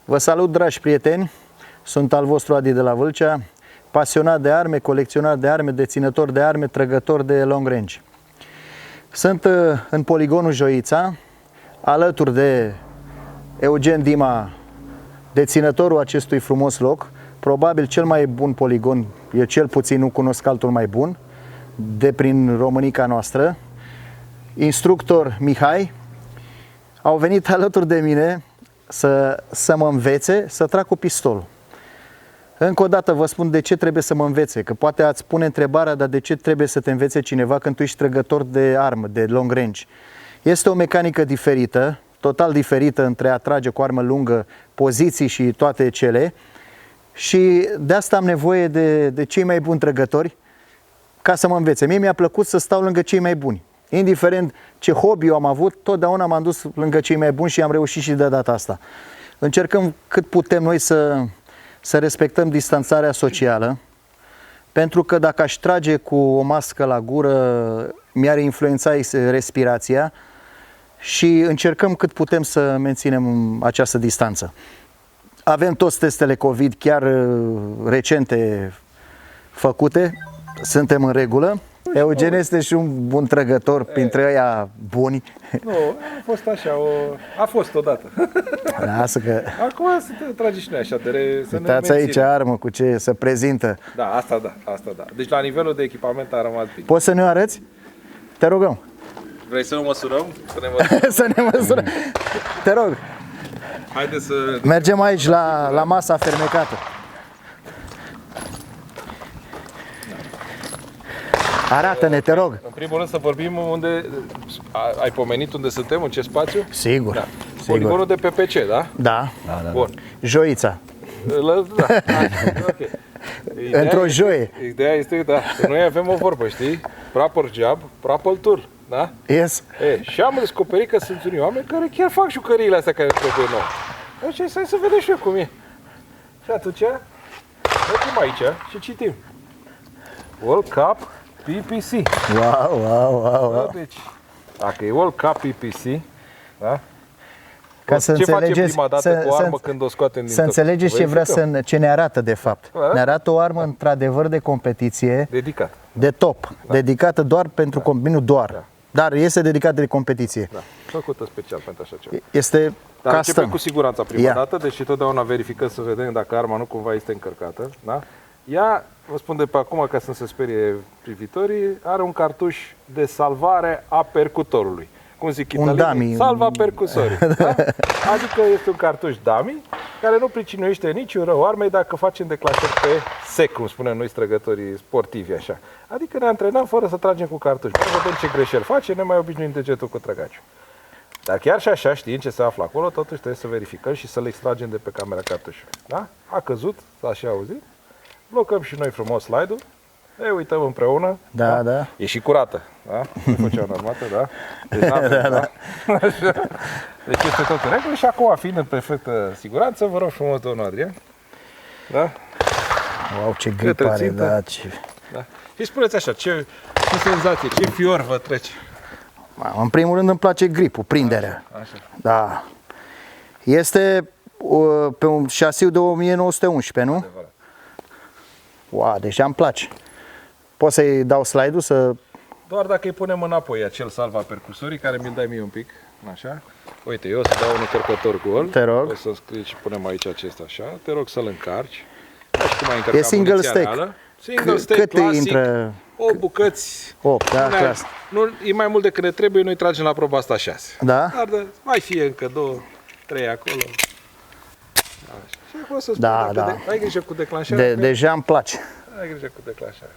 Vă salut, dragi prieteni, sunt al vostru Adi de la Vâlcea, pasionat de arme, colecționar de arme, deținător de arme, trăgător de long range. Sunt în poligonul Joița, alături de Eugen Dima, deținătorul acestui frumos loc, probabil cel mai bun poligon, eu cel puțin nu cunosc altul mai bun, de prin Românica noastră. Instructor Mihai, au venit alături de mine să mă învețe să trag cu pistolul. Încă o dată vă spun de ce trebuie să mă învețe, că poate ați pune întrebarea, dar de ce trebuie să te învețe cineva când tu ești trăgător de armă, de long range? Este o mecanică diferită, total diferită între a trage cu armă lungă, poziții și toate cele, și de asta am nevoie de cei mai buni trăgători ca să mă învețe. Mie mi-a plăcut să stau lângă cei mai buni. Indiferent ce hobby eu am avut, totdeauna m-am dus lângă cei mai buni și am reușit și de data asta. Încercăm cât putem noi să respectăm distanțarea socială, pentru că dacă aș trage cu o mască la gură, mi-ar influența respirația și încercăm cât putem să menținem această distanță. Avem toți testele COVID chiar recente făcute, suntem în regulă. Eugen este și un bun trăgător printre ăia buni. Nu, a fost așa, a fost odată. Lasă că... Acum să tragi și noi așa, uitați aici armă cu ce se prezintă. Da, asta da. Deci la nivelul de echipament a rămas bine. Poți să ne arăți? Te rugăm. Vrei să nu măsurăm? Să ne măsurăm? Să ne măsurăm. Te rog. Haide să... Mergem aici la masa fermecată. Arată-ne, te rog. În primul rând să vorbim unde... Ai pomenit unde suntem, în ce spațiu? Sigur. Da. Sigur. Poligonul de PPC, da? Da. Bun. Joița. Da. Okay. Într-o joie. Ideea este, da, că noi avem o vorbă, știi? Proper job, proper tour, da? Yes. Și am descoperit că sunt unii oameni care chiar fac jucăriile astea care trebuie nouă. Deci hai să vedem și eu cum e. Și atunci, mergem aici și citim. World Cup PPC. Wow. Deci, dacă e World Cup PPC, da? Ca să ce înțelegeți, facem prima dată cu o armă când o scoatem din să înțelegeți ce ne arată de fapt. Da? Ne arată o armă într-adevăr de competiție, Dedicat. de top, dedicată doar pentru nu doar, dar este dedicată de competiție. Da. Făcută special pentru așa ceva. Este Dar custom. începem cu siguranța prima dată, deși totdeauna verificăm să vedem dacă arma nu cumva este încărcată. Da? Ea, vă spun de pe acum ca să nu se sperie privitorii, are un cartuș de salvare a percutorului. Cum zic italienii, salva percusorii. Da? Adică este un cartuș dummy care nu pricinuiește niciun rău armei dacă facem declanșări pe sec, cum spunem noi străgătorii sportivi așa. Adică ne antrenăm fără să tragem cu cartuș. Să vedem ce greșeli face, ne mai obișnuim degetul cu trăgaciul. Dar chiar și așa știm ce se află acolo, totuși trebuie să verificăm și să le extragem de pe camera cartușului. Da? A căzut, s-a și auzit. Blocăm și noi frumos slide-ul. Ne uităm împreună. Da. E și curată. Da? Nu făcea în armată, da? Deci, da. Deci este tot în regulă și acum, fiind în perfectă siguranță, vă rog frumos, domnul Adrian. Da? Wow, ce grip are, da. Și spuneți așa, ce senzație, ce fior vă trece? În primul rând îmi place gripul, prinderea. Așa. Da. Este pe un șasiu de 1911, nu? Adevărat. Wow, deja îmi place. Pot să-i dau slide-ul să... Doar dacă îi punem înapoi acel salva percusorii, care mi-l dai mie un pic, așa. Uite, eu o să dau un încărcător gol. Te rog. O să scrii și punem aici acesta așa. Te rog să-l încarci. Și cum ai încărcat E single stack. Single stack, cât clasic. Intră? 8 bucăți. 8, da, clas. Nu, e mai mult decât ne trebuie, noi tragem la proba asta 6. Da? Dar mai fie încă 2, 3 acolo. Așa. Și acum să spun, da. ai grijă cu declanșarea. Deja îmi place. Ai grijă cu declanșarea.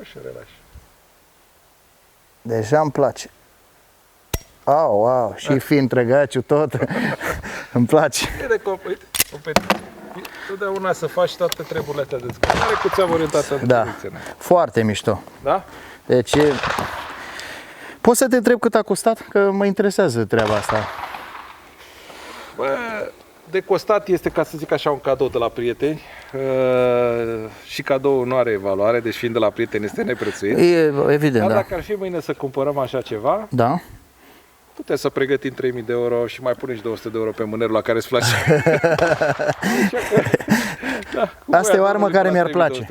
Și relași. Deja îmi place. Wow, și fiind trăgaciu tot. Îmi place. E de totdeauna să faci toate treburile astea de descărcare cu țeavă orientată în direcție. Foarte mișto. Da? Deci, poți să te întreb cât a costat? Că mă interesează treaba asta. Bă, de costat este, ca să zic așa, un cadou de la prieteni. Și cadoul nu are valoare, deci fiind de la prieteni este neprețuit. E evident, dar da. dacă ar fi mâine să cumpărăm așa ceva, da, putem să pregătim 3.000 de euro și mai punem și 200 de euro pe mânerul la care îți place. Da, Asta e o armă care mi-ar place.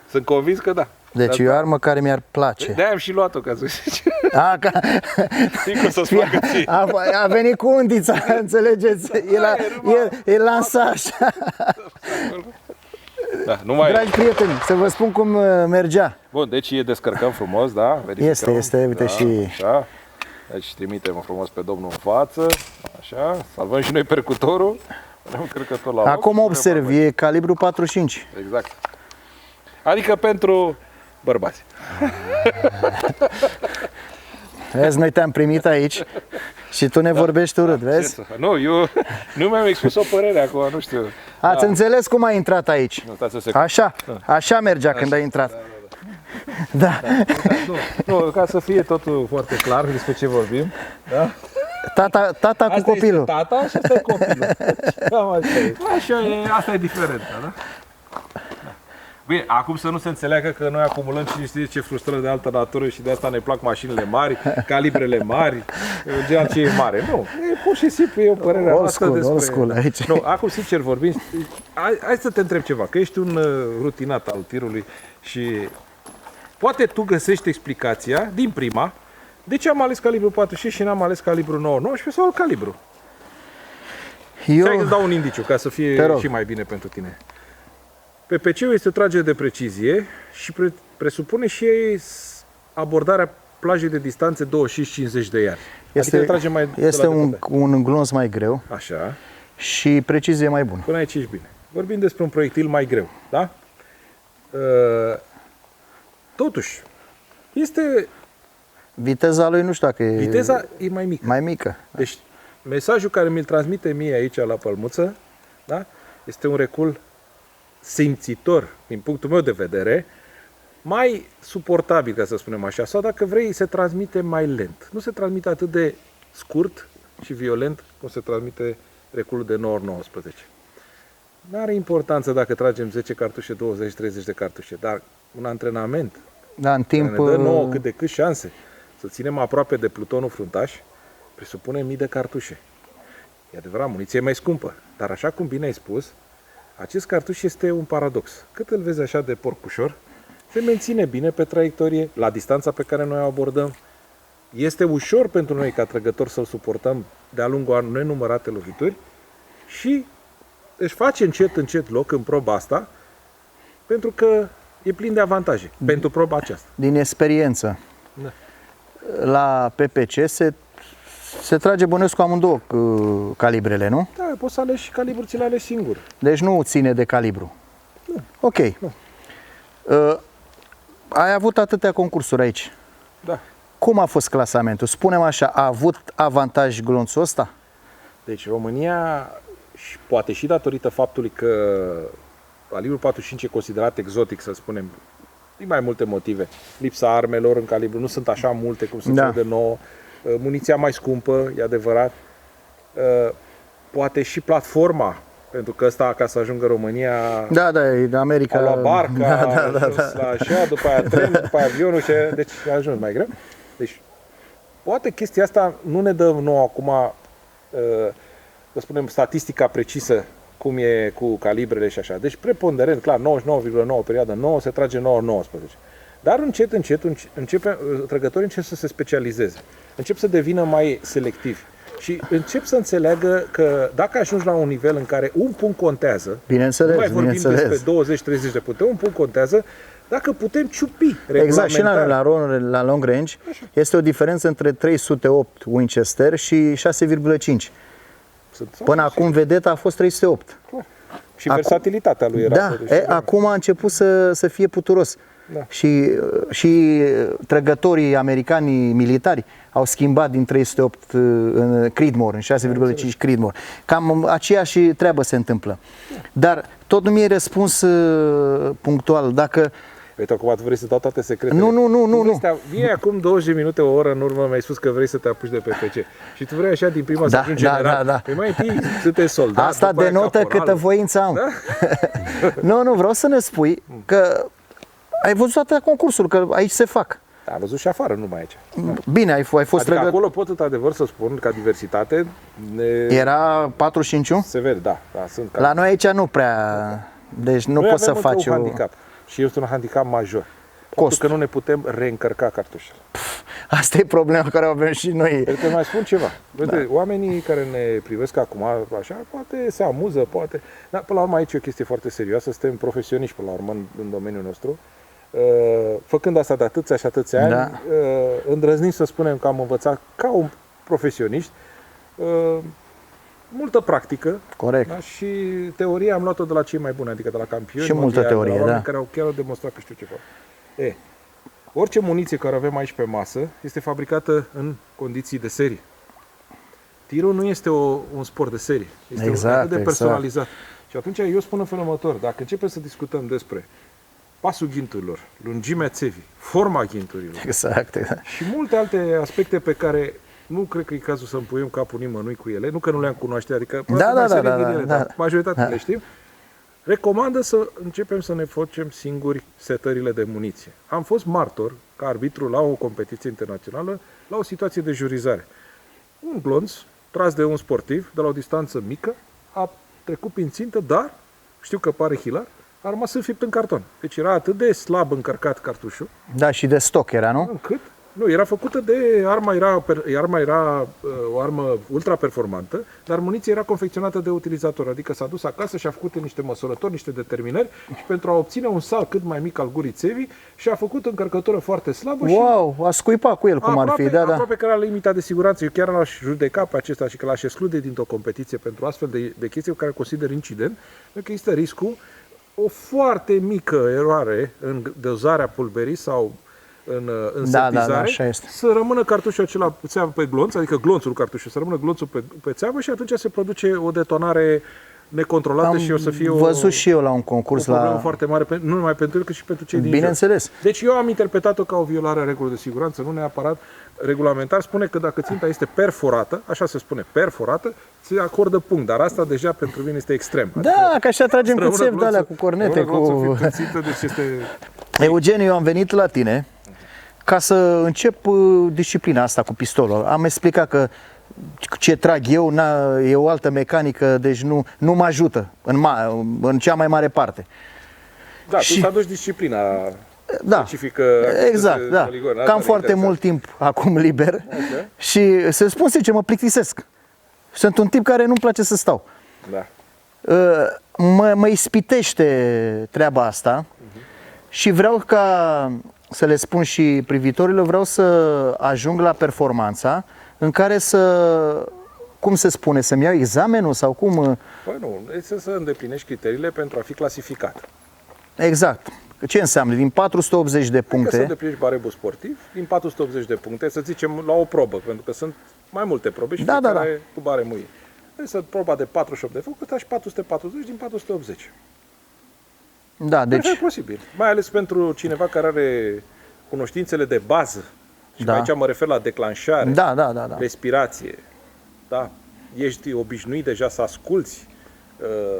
Sunt convins că da. Deci e o armă care mi-ar place. De-aia am și luat-o, ca să zici. Știi cum să-ți facă ție. A venit cu undița, înțelegeți? E lansat așa. Da, nu mai Dragi prieteni, să vă spun cum mergea. Bun, deci descărcăm frumos, da? Verificăm. Este, uite, da, și... Așa. Deci trimitem frumos pe domnul în față. Așa. Salvăm și noi percutorul. Încărcător la Acum loc, observ, e calibru 45. Exact. Adică pentru bărbați. Vezi, noi te-am primit aici și tu ne vorbești urât, vezi? Nu, eu nu mi-am expus o părere acum, nu știu. Ați înțeles cum ai intrat aici? Nu, stați o secundă. Așa mergea când ai intrat. Da. Nu, ca să fie totul foarte clar despre ce vorbim. Da? Tata cu copilul. Este tata și asta e copilul. Cam așa e. Așa e, asta e diferența, da? Bine, acum să nu se înțeleagă că noi acumulăm cine știe ce frustrări de altă natură și de asta ne plac mașinile mari, calibrele mari, ceea ce e mare. Nu, e pur și simplu e o părere noastră despre... Old school aici. Nu, acum sincer vorbim, hai să te întreb ceva, că ești un rutinat al tirului și poate tu găsești explicația din prima de ce am ales calibru 46 și n-am ales calibru 919 sau alt calibru. Hai să-ți dau un indiciu ca să fie și mai bine pentru tine. PPC-ul este o tragere de precizie și presupune și abordarea plajei de distanțe 25-50 de iarzi. Este un glonț mai greu. Așa. Și precizie mai bună. Până aici ești bine. Vorbim despre un proiectil mai greu, da? Totuși, este... Viteza lui nu știu dacă e... Viteza e mai mică. Mai mică. Deci, mesajul care mi-l transmite mie aici la pălmuță, da? Este un recul simțitor, din punctul meu de vedere, mai suportabil, ca să spunem așa, sau dacă vrei, se transmite mai lent. Nu se transmite atât de scurt și violent cum se transmite reculul de 9-19. Nu are importanță dacă tragem 10 cartușe, 20-30 de cartușe, dar un antrenament în timp care ne dă nouă cât de cât șanse să ținem aproape de plutonul fruntaș, presupune mii de cartușe. E adevărat, muniția e mai scumpă, dar așa cum bine ai spus, acest cartuș este un paradox. Cât îl vezi așa de porcușor, se menține bine pe traiectorie, la distanța pe care noi o abordăm. Este ușor pentru noi ca trăgători să-l suportăm de-a lungul a nenumărate lovituri și își face încet loc în proba asta, pentru că e plin de avantaje pentru proba aceasta. Din experiență, da. La PPC se trage bănuiesc cu amândouă calibrele, nu? Da, poți să alegi și calibru, ți-l alegi singur. Deci nu ține de calibru. Nu. Ok. Nu. Ai avut atâtea concursuri aici. Da. Cum a fost clasamentul? Spunem așa, a avut avantaj glonțul ăsta? Deci România, și poate și datorită faptului că calibrul 45 e considerat exotic, să spunem, din mai multe motive. Lipsa armelor în calibru, nu sunt așa multe cum sunt cele de 9. Muniția mai scumpă, e adevărat. Poate și platforma, pentru că ăsta, ca să ajungă în România, e în America, a luat barca, la așa, după aia tren, după aia avionul, deci a ajuns mai greu. Deci, poate chestia asta nu ne dă nouă acum, să spunem, statistica precisă, cum e cu calibrele și așa. Deci, preponderent, clar, 99,9 perioada 9 se trage 9-19. Dar încet, trăgătorii încep să se specializeze. Încep să devină mai selectivi. Și încep să înțeleagă că dacă ajungi la un nivel în care un punct contează, bineînțeles, nu mai vorbim despre 20-30 de puncte, un punct contează, dacă putem ciupi exact, și la long range așa. Este o diferență între 308 Winchester și 6,5. Până acum vedeta a fost 308. Clar. Și versatilitatea lui era. Da, acum a început să fie puturos. Da. Și trăgătorii americani militari au schimbat din 308 în Creedmoor, în 6,5 Creedmoor. Cam aceeași treabă se întâmplă. Dar tot nu mi-e răspuns punctual. Dacă Păi acum tu vrei să dau toate secretele. Nu. Vie acum 20 minute, o oră în urmă mi-ai spus că vrei să te apuci de PPC. Și tu vrei așa din prima să ajungi general. Da. Păi mai întâi sunteți soldat. Asta denotă câtă voință am. Da? Nu, vreau să ne spui că ai văzut atâtea concursuri, că aici se fac. Am văzut și afară, numai aici. Bine, ai fost Adică trăgător. acolo pot într-adevăr să spun, ca diversitate, Era 45? sever, da. Sunt La noi aici nu prea, deci nu Noi poți să avem încă faci un handicap și este un handicap major. Faptul că nu ne putem reîncărca cartușele. Asta e problema care o avem și noi. Pentru că mai spun ceva. Uite, oamenii care ne privesc acum, așa, poate se amuză, poate. Dar până la urmă aici e o chestie foarte serioasă, suntem profesioniști până la urmă în domeniul nostru. Făcând asta de atâția și atâția ani, Da. îndrăznim să spunem că am învățat ca un profesionist multă practică. Corect. Da? Și teoria am luat-o de la cei mai buni, adică de la campioni. Și multă mondiali, de la teorie, oameni da. care au chiar demonstrat că știu ce fac. Orice muniție care avem aici pe masă este fabricată în condiții de serie. Tirul nu este un sport de serie, este Exact, atât de exact. personalizat. Și atunci eu spun în felul următor, dacă începem să discutăm despre pasul ghinturilor, lungimea țevii, forma ghinturilor Exact, exact. și multe alte aspecte pe care nu cred că e cazul să împuiem capul nimănui cu ele, nu că nu le-am cunoaște, adică Da, mai da, serie da, din da, ele, da. dar majoritatea Da. le știm, recomandă să începem să ne facem singuri setările de muniție. Am fost martor, ca arbitru, la o competiție internațională, la o situație de jurizare. Un glonț, tras de un sportiv, de la o distanță mică, a trecut prin țintă, dar, știu că pare hilar, a rămas înfipt în carton. Deci era atât de slab încărcat cartușul, Da, și de stoc era, nu? încât nu, era făcută de arma era o armă ultra performantă, dar muniția era confecționată de utilizator, adică s-a dus acasă și a făcut niște măsurători, niște determinări și pentru a obține un sal cât mai mic al gurii țevii și a făcut o încărcătură foarte slabă și Wow, a scuipat cu el cum ar fi, da, da. aproape că era limita de siguranță. Eu chiar l-aș judeca pe acesta și că l-aș exclude dintr-o competiție pentru astfel de chestii pe care consider incident, pentru că există riscul o foarte mică eroare în dozarea pulberii sau în Da, setizare, da, așa este. să rămână cartușul acela țeavă pe glonț, adică glonțul cartușului, să rămână glonțul pe țeavă și atunci se produce o detonare necontrolată și o să fie văzut și eu la un o concurs problemă la... foarte mare, nu numai pentru el, cât și pentru cei din jur. Bineînțeles. Deci eu am interpretat-o ca o violare a regulilor de siguranță, nu neapărat regulamentar. Spune că dacă ținta este perforată, așa se spune, perforată, se acordă punct, dar asta deja pentru mine este extrem. Da, că așa tragem cu Rămână țevi de alea, glonțul- cu cornete, rămână glonțul cu... fiind în țintă, deci este... Eugeniu, eu am venit la tine ca să încep disciplina asta cu pistolul. Am explicat că ce trag eu e o altă mecanică, deci nu mă ajută în cea mai mare parte. Da, Și- tu să aduci disciplina Da, specifică. exact, da. Poligon. Asta Cam mi-e foarte interesant. mult timp acum liber Așa. și să spun sincer, mă plictisesc. Sunt un tip care nu-mi place să stau. Da. Mă ispitește treaba asta și vreau ca să le spun și privitorilor, vreau să ajung la performanța în care cum se spune, să-mi iau examenul sau cum? Păi nu, este să îndeplinești criteriile pentru a fi clasificat. Exact. Ce înseamnă? Din 480 de Adică să puncte, îndeplinești barebul sportiv, din 480 de puncte, să zicem la o probă, pentru că sunt mai multe probe și Da, da, fiecare cu baremul ei. Deci să proba de 48 de focuri, faci 440 din 480. da, Deci... deci, E posibil. Mai ales pentru cineva care are cunoștințele de bază. Și Da. aici mă refer la declanșare, da. respirație. Da? Ești obișnuit deja să asculți.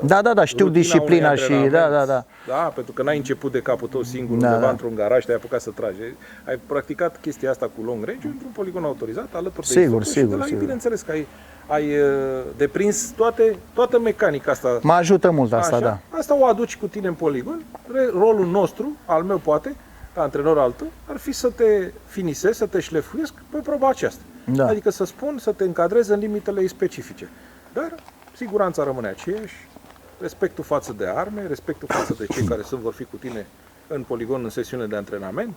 Da, știu rutina disciplina unui și, antrenament. da. Da, pentru că n-ai început de capul tău singur Da, undeva da. într-un garaj, te-ai apucat să tragi. Ai practicat chestia asta cu long range într-un poligon autorizat, alături de Sigur, instructor și sigur, de la ei, sigur. bineînțeles că ai deprins toată mecanica asta. Mă ajută mult asta, Așa? da. Asta o aduci cu tine în poligon. Rolul nostru, al meu poate, ca antrenor al tău, ar fi să te finisezi, să te șlefuiesc pe proba aceasta. Da. Adică să spun, să te încadrezi în limitele ei specifice. Dar siguranța rămâne aceeași, respectul față de arme, respectul față de cei care vor fi cu tine în poligon, în sesiune de antrenament,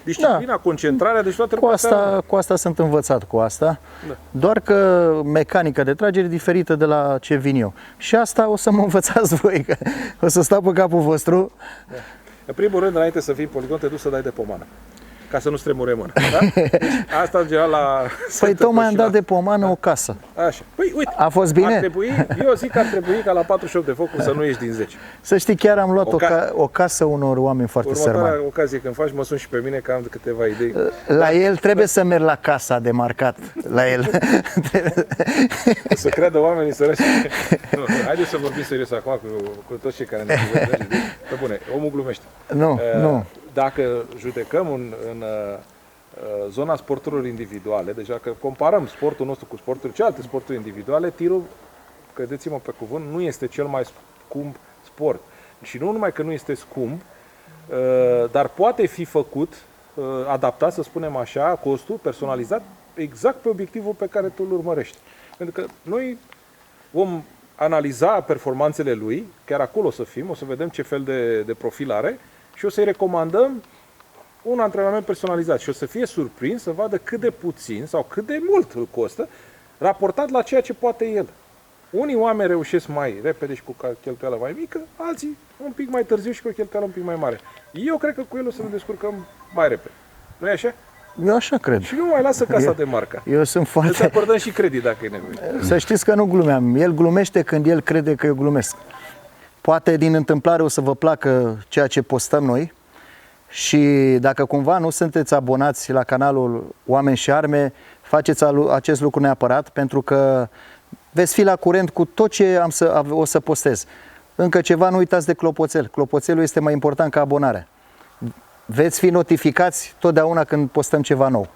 disciplina, concentrarea, deci toate Cu asta sunt învățat cu asta, Da. doar că mecanica de tragere e diferită de la ce vin eu. Și asta o să mă învățați voi, că o să stau pe capul vostru. În primul rând, înainte să fii în poligon, te duci să dai de pomană, ca să nu-ți tremure mâna. Da? Deci, asta în general la... Păi tocmai am dat de pomană o casă. Așa. Păi, uite, A fost bine? Ar trebui, eu zic că ar trebui ca la 48 de focuri să nu ieși din 10. Să știi, chiar am luat O o casă unor oameni foarte sărmani. Următoarea ocazie când faci, mă sun și pe mine că am câteva idei. La el trebuie să merg la casa de marcat. La el. Să creadă oamenii săraci. Nu, haideți să vorbim serios acum cu toți cei care ne privește. Pe bune, omul glumește. Nu. dacă judecăm în zona sporturilor individuale, deci dacă comparăm sportul nostru cu sporturile celelalte sporturi individuale, tirul, credeți-mă pe cuvânt, nu este cel mai scump sport. Și nu numai că nu este scump, dar poate fi făcut, adaptat, să spunem așa, costul personalizat, exact pe obiectivul pe care tu îl urmărești. Pentru că noi vom analiza performanțele lui, chiar acolo o să fim, o să vedem ce fel de profil are și o să-i recomandăm un antrenament personalizat și o să fie surprins să vadă cât de puțin sau cât de mult îl costă, raportat la ceea ce poate el. Unii oameni reușesc mai repede și cu o cheltuială mai mică, alții un pic mai târziu și cu o cheltuială un pic mai mare. Eu cred că cu el o să ne descurcăm mai repede. Nu e așa? Eu așa cred. Și nu mai lasă casa de marca. Eu sunt Îți foarte... acordăm și credit dacă e nevoie. Să știți că nu glumeam. El glumește când el crede că eu glumesc. Poate din întâmplare o să vă placă ceea ce postăm noi și dacă cumva nu sunteți abonați la canalul Oameni și Arme, faceți acest lucru neapărat, pentru că veți fi la curent cu tot ce o să postez. Încă ceva, nu uitați de clopoțel. Clopoțelul este mai important ca abonarea. Veți fi notificați totdeauna când postăm ceva nou.